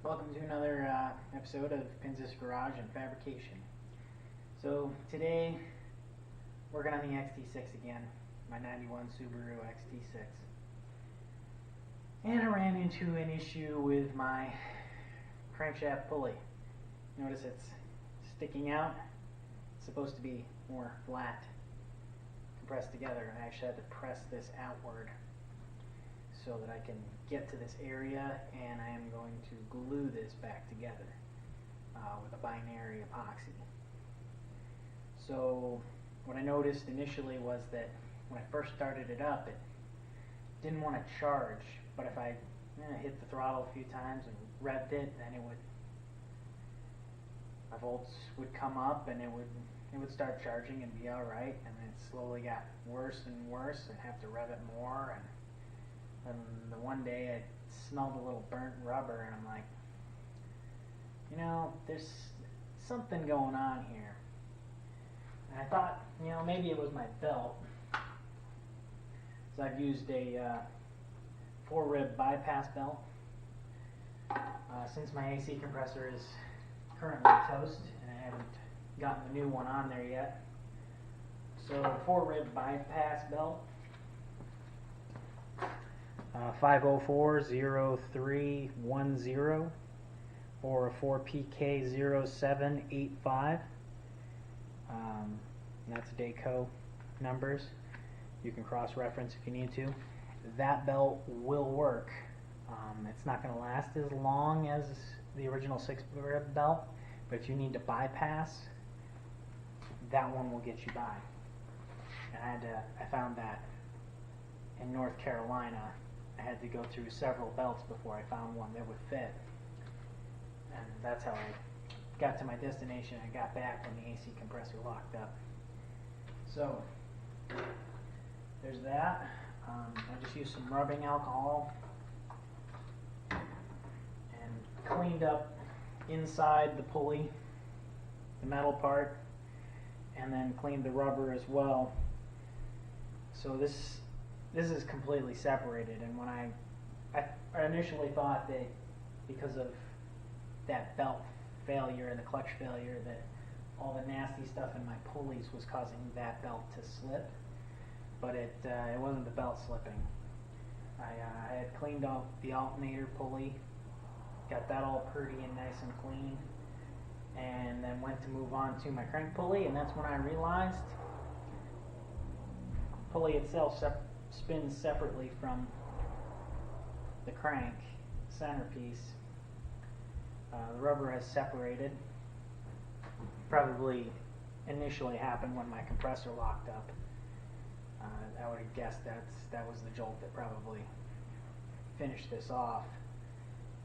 Welcome to another episode of Pinzas Garage and Fabrication. So today, working on the XT6 again, my 91 Subaru XT6. And I ran into an issue with my crankshaft pulley. Notice it's sticking out. It's supposed to be more flat, compressed together. I actually had to press this outward so that I can get to this area, and I am going to glue this back together with a binary epoxy. So what I noticed initially was that when I first started it up, it didn't want to charge, but if I hit the throttle a few times and revved it, then my volts would come up and it would start charging and be alright, and then it slowly got worse and worse and have to rev it more. And the one day I smelled a little burnt rubber, and I'm like, there's something going on here. And I thought, maybe it was my belt. So I've used a 4-rib bypass belt. Since my AC compressor is currently toast, and I haven't gotten the new one on there yet. So 4-rib bypass belt. 504-0310 or a 4PK0785. That's DACO numbers. You can cross-reference if you need to. That belt will work. It's not going to last as long as the original 6-rib belt, but if you need to bypass, that one will get you by. And I found that in North Carolina. I had to go through several belts before I found one that would fit, and that's how I got to my destination. I got back when the AC compressor locked up. So there's that. I just used some rubbing alcohol and cleaned up inside the pulley, the metal part, and then cleaned the rubber as well. So this is completely separated, and when I initially thought that because of that belt failure and the clutch failure that all the nasty stuff in my pulleys was causing that belt to slip, but it wasn't the belt slipping. I had cleaned out the alternator pulley, got that all pretty and nice and clean, and then went to move on to my crank pulley, and that's when I realized the pulley itself spins separately from the crank centerpiece. The rubber has separated. Probably initially happened when my compressor locked up. I would have guessed that was the jolt that probably finished this off,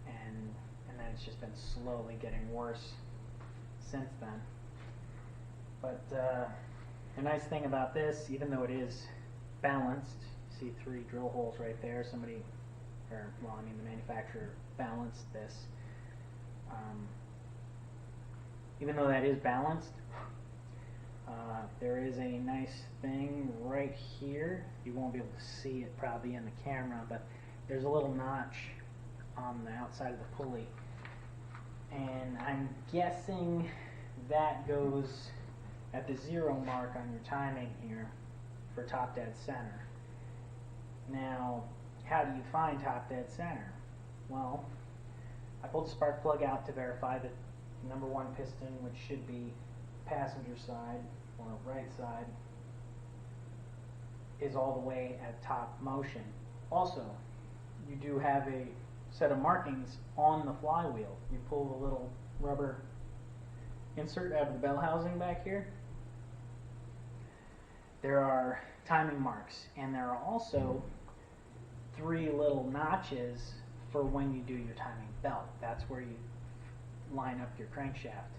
and then it's just been slowly getting worse since then. But the nice thing about this, even though it is balanced, see 3 drill holes right there. The manufacturer balanced this. Even though that is balanced, there is a nice thing right here. You won't be able to see it probably in the camera, but there's a little notch on the outside of the pulley. And I'm guessing that goes at the 0 mark on your timing here for top dead center. Now, how do you find top dead center? Well, I pulled the spark plug out to verify that the number 1 piston, which should be passenger side or right side, is all the way at top motion. Also, you do have a set of markings on the flywheel. You pull the little rubber insert out of the bell housing back here. There are timing marks, and there are also 3 little notches for when you do your timing belt. That's where you line up your crankshaft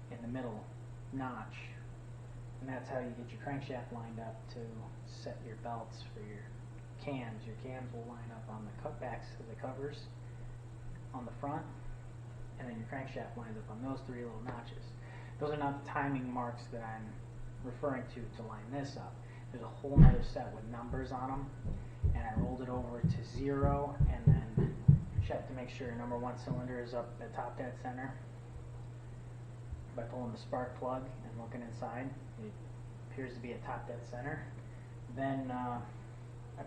in the middle notch, and that's how you get your crankshaft lined up to set your belts for your cams. Your cams will line up on the cutbacks of the covers on the front, and then your crankshaft lines up on those 3 little notches. Those are not the timing marks that I'm referring to line this up. There's a whole other set with numbers on them, and I rolled it over to 0 and then check to make sure your number 1 cylinder is up at top dead center by pulling the spark plug and looking inside. It appears to be at top dead center. Then I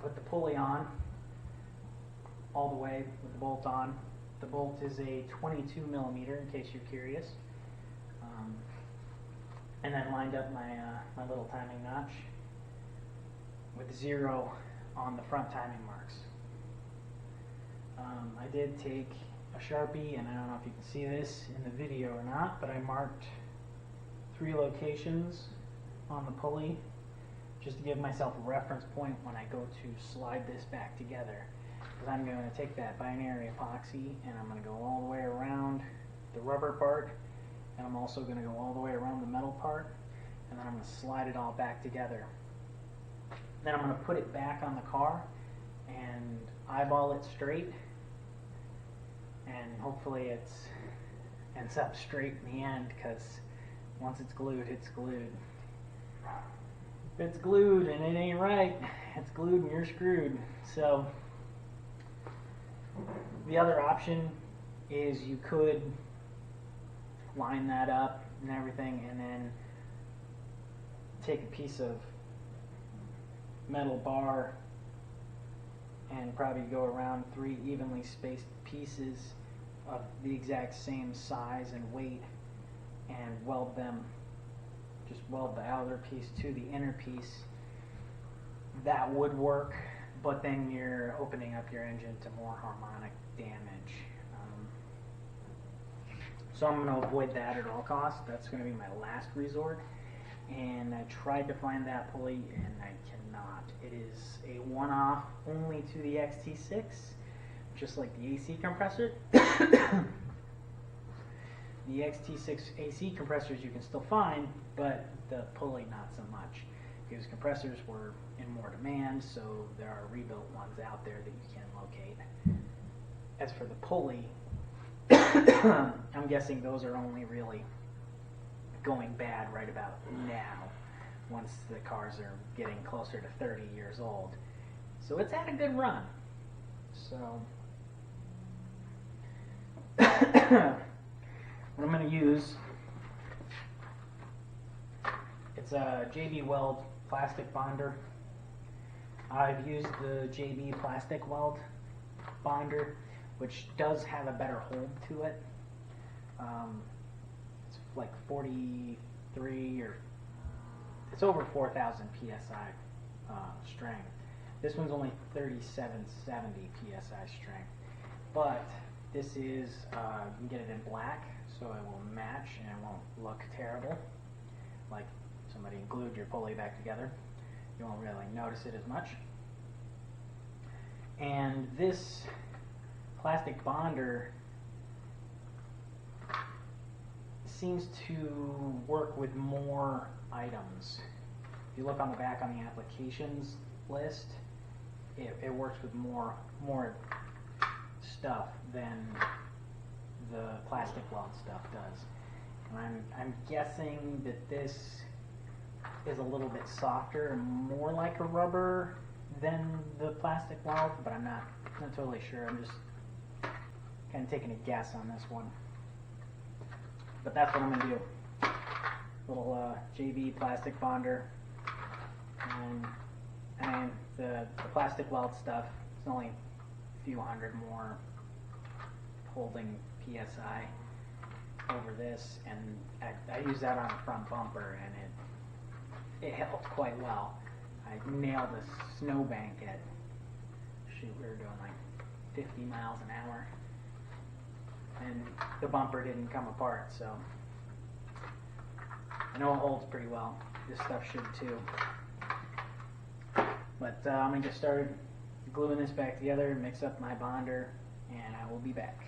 put the pulley on all the way with the bolt on. The bolt is a 22 millimeter, in case you're curious. And then lined up my little timing notch with 0 on the front timing marks. I did take a Sharpie, and I don't know if you can see this in the video or not, but I marked 3 locations on the pulley just to give myself a reference point when I go to slide this back together. Because I'm going to take that binary epoxy and I'm going to go all the way around the rubber part, and I'm also going to go all the way around the metal part, and then I'm going to slide it all back together. Then I'm going to put it back on the car and eyeball it straight, and hopefully it ends up straight in the end, because once it's glued, it's glued. If it's glued and it ain't right, it's glued and you're screwed. So the other option is you could line that up and everything, and then take a piece of metal bar and probably go around 3 evenly spaced pieces of the exact same size and weight and weld them. Just weld the outer piece to the inner piece. That would work, but then you're opening up your engine to more harmonic damage. So I'm going to avoid that at all costs. That's going to be my last resort. And I tried to find that pulley and I cannot. It is a one-off only to the XT6, just like the AC compressor. The XT6 AC compressors you can still find, but the pulley not so much, because compressors were in more demand, so there are rebuilt ones out there that you can locate. As for the pulley, I'm guessing those are only really going bad right about now, once the cars are getting closer to 30 years old. So it's had a good run. So what I'm going to use, it's a JB Weld plastic bonder. I've used the JB plastic weld bonder, which does have a better hold to it. It's like 43 or it's over 4,000 psi strength. This one's only 3770 psi strength, but this is you can get it in black, so it will match and it won't look terrible, like somebody glued your pulley back together. You won't really notice it as much. And this plastic bonder seems to work with more items. If you look on the back on the applications list, it works with more stuff than the plastic weld stuff does. And I'm guessing that this is a little bit softer and more like a rubber than the plastic weld, but I'm not totally sure. I'm just kind of taking a guess on this one. But that's what I'm going to do. Little JB plastic bonder. And the plastic weld stuff is only a few hundred more holding PSI over this, and I use that on the front bumper, and it helped quite well. I nailed a snowbank at, shoot, we were doing like 50 miles an hour, and the bumper didn't come apart, so I know it holds pretty well. This stuff should too. But I'm going to get started gluing this back together, mix up my bonder, and I will be back.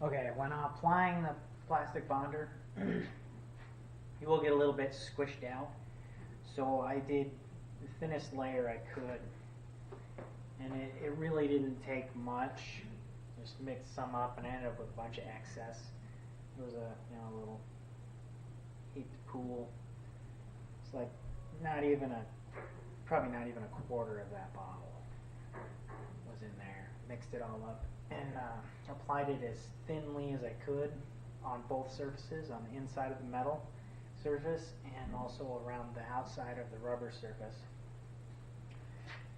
Okay, when applying the plastic bonder, you will get a little bit squished out. So I did the thinnest layer I could, and it really didn't take much. Just mixed some up and I ended up with a bunch of excess. It was a little heaped pool. It's like probably not even a quarter of that bottle. was in there. Mixed it all up and applied it as thinly as I could on both surfaces, on the inside of the metal surface and also around the outside of the rubber surface.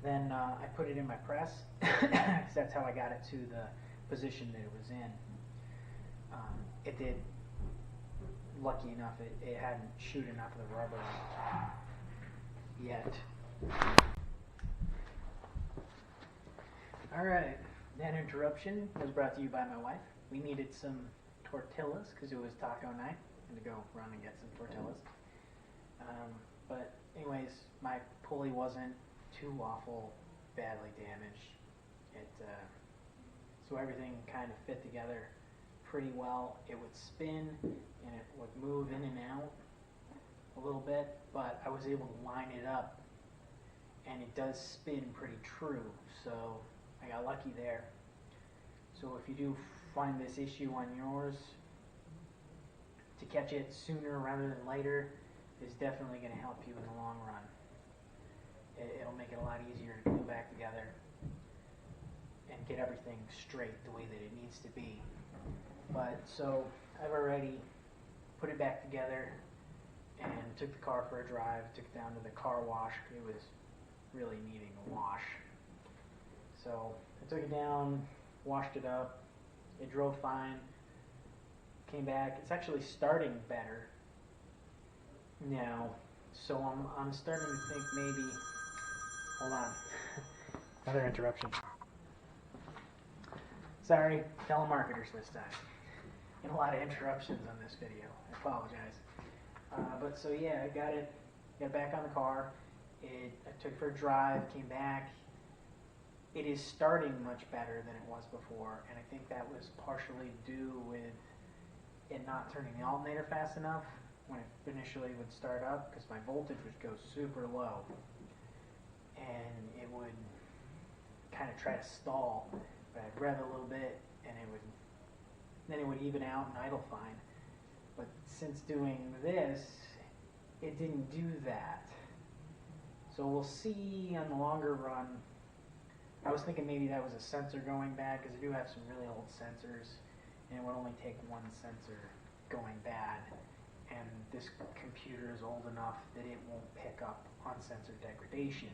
Then I put it in my press because that's how I got it to the position that it was in. It did, lucky enough, it hadn't chewed enough of the rubber yet. Alright, that interruption was brought to you by my wife. We needed some tortillas because it was taco night. I'm going to go run and get some tortillas. But anyways, my pulley wasn't too awful badly damaged. So everything kind of fit together pretty well. It would spin and it would move in and out a little bit, but I was able to line it up and it does spin pretty true, so I got lucky there. So if you do find this issue on yours, to catch it sooner rather than later is definitely going to help you in the long run. It'll make it a lot easier to glue back together and get everything straight the way that it needs to be. But so I've already put it back together and took the car for a drive, took it down to the car wash. It was really needing a wash. So I took it down, washed it up, it drove fine, came back. It's actually starting better now, so I'm starting to think maybe, hold on, another interruption. Sorry, telemarketers this time. And a lot of interruptions on this video. I apologize. But so yeah, I got it back on the car. I took it for a drive, came back. It is starting much better than it was before, and I think that was partially due with it not turning the alternator fast enough when it initially would start up, because my voltage would go super low, and it would kind of try to stall, but I'd rev a little bit, and then it would even out and idle fine. But since doing this, it didn't do that. So we'll see on the longer run. I was thinking maybe that was a sensor going bad, because I do have some really old sensors, and it would only take one sensor going bad. And this computer is old enough that it won't pick up on sensor degradation.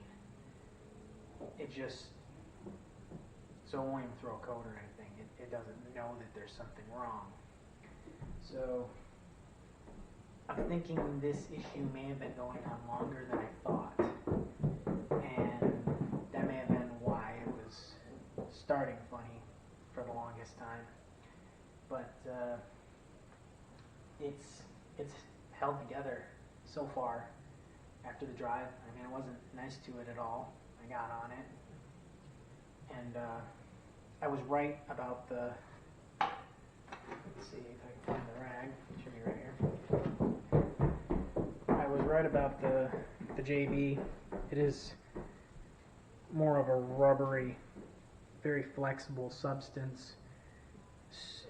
It just, so it won't even throw a code or anything. It doesn't know that there's something wrong. So I'm thinking this issue may have been going on longer than I thought. And that may have been why it was starting funny for the longest time. But it's held together so far after the drive. I mean, I wasn't nice to it at all. I got on it, and I was right about the, let's see if I can find the rag, it should be right here. I was right about the JB. It is more of a rubbery, very flexible substance,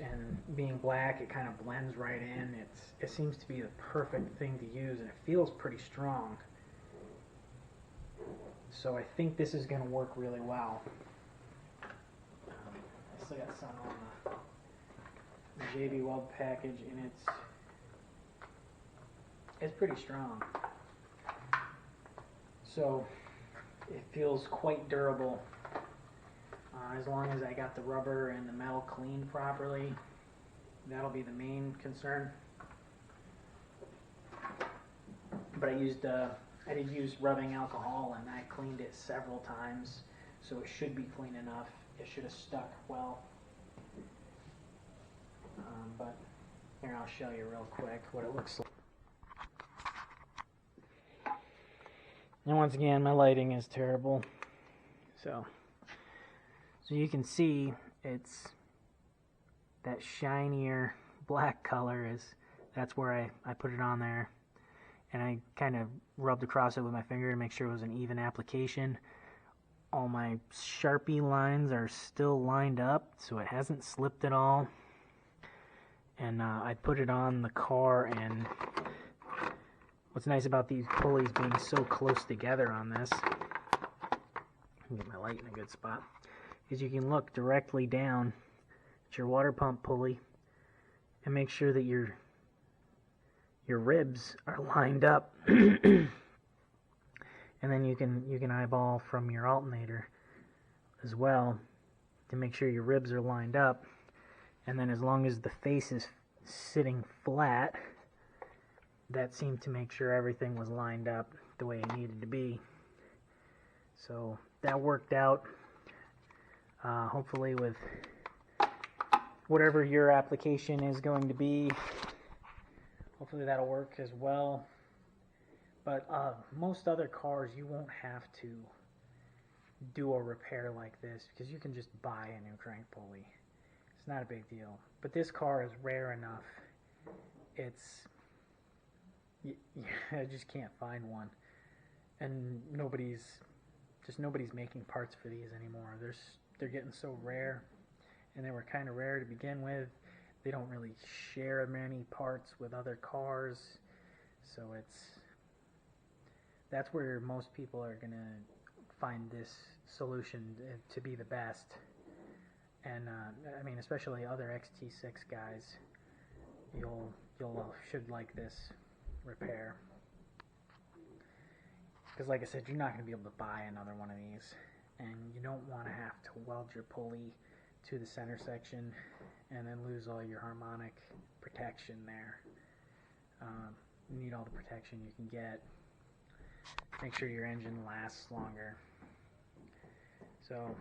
and being black, it kind of blends right in. It seems to be the perfect thing to use, and it feels pretty strong. So I think this is going to work really well. I still got some on the JB Weld package, and it's pretty strong. So it feels quite durable. As long as I got the rubber and the metal cleaned properly, that'll be the main concern. But I did use rubbing alcohol, and I cleaned it several times, so it should be clean enough. It should have stuck well. But here, I'll show you real quick what it looks like. And once again, my lighting is terrible, so you can see it's that shinier black color that's where I put it on there, and I kind of rubbed across it with my finger to make sure it was an even application. All my Sharpie lines are still lined up, so it hasn't slipped at all. And I put it on the car, and what's nice about these pulleys being so close together on this Get my light in a good spot, is you can look directly down at your water pump pulley and make sure that your ribs are lined up. And then you can eyeball from your alternator as well to make sure your ribs are lined up. And then as long as the face is sitting flat, that seemed to make sure everything was lined up the way it needed to be. So that worked out. Hopefully with whatever your application is going to be, hopefully that'll work as well. But most other cars, you won't have to do a repair like this because you can just buy a new crank pulley. It's not a big deal. But this car is rare enough. I just can't find one. And nobody's making parts for these anymore. They're getting so rare. And they were kind of rare to begin with. They don't really share many parts with other cars. So that's where most people are going to find this solution to be the best. And I mean, especially other XT6 guys, should like this repair. Because like I said, you're not going to be able to buy another one of these, and you don't want to have to weld your pulley to the center section and then lose all your harmonic protection there. You need all the protection you can get. Make sure your engine lasts longer. So,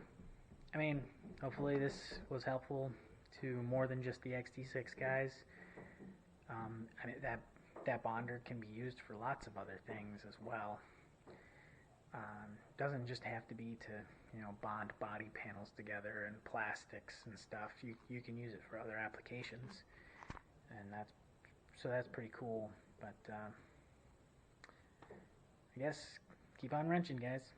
I mean, hopefully this was helpful to more than just the XT6 guys. I mean, that bonder can be used for lots of other things as well. Doesn't just have to be to, bond body panels together and plastics and stuff. You can use it for other applications, and that's pretty cool. But I guess keep on wrenching, guys.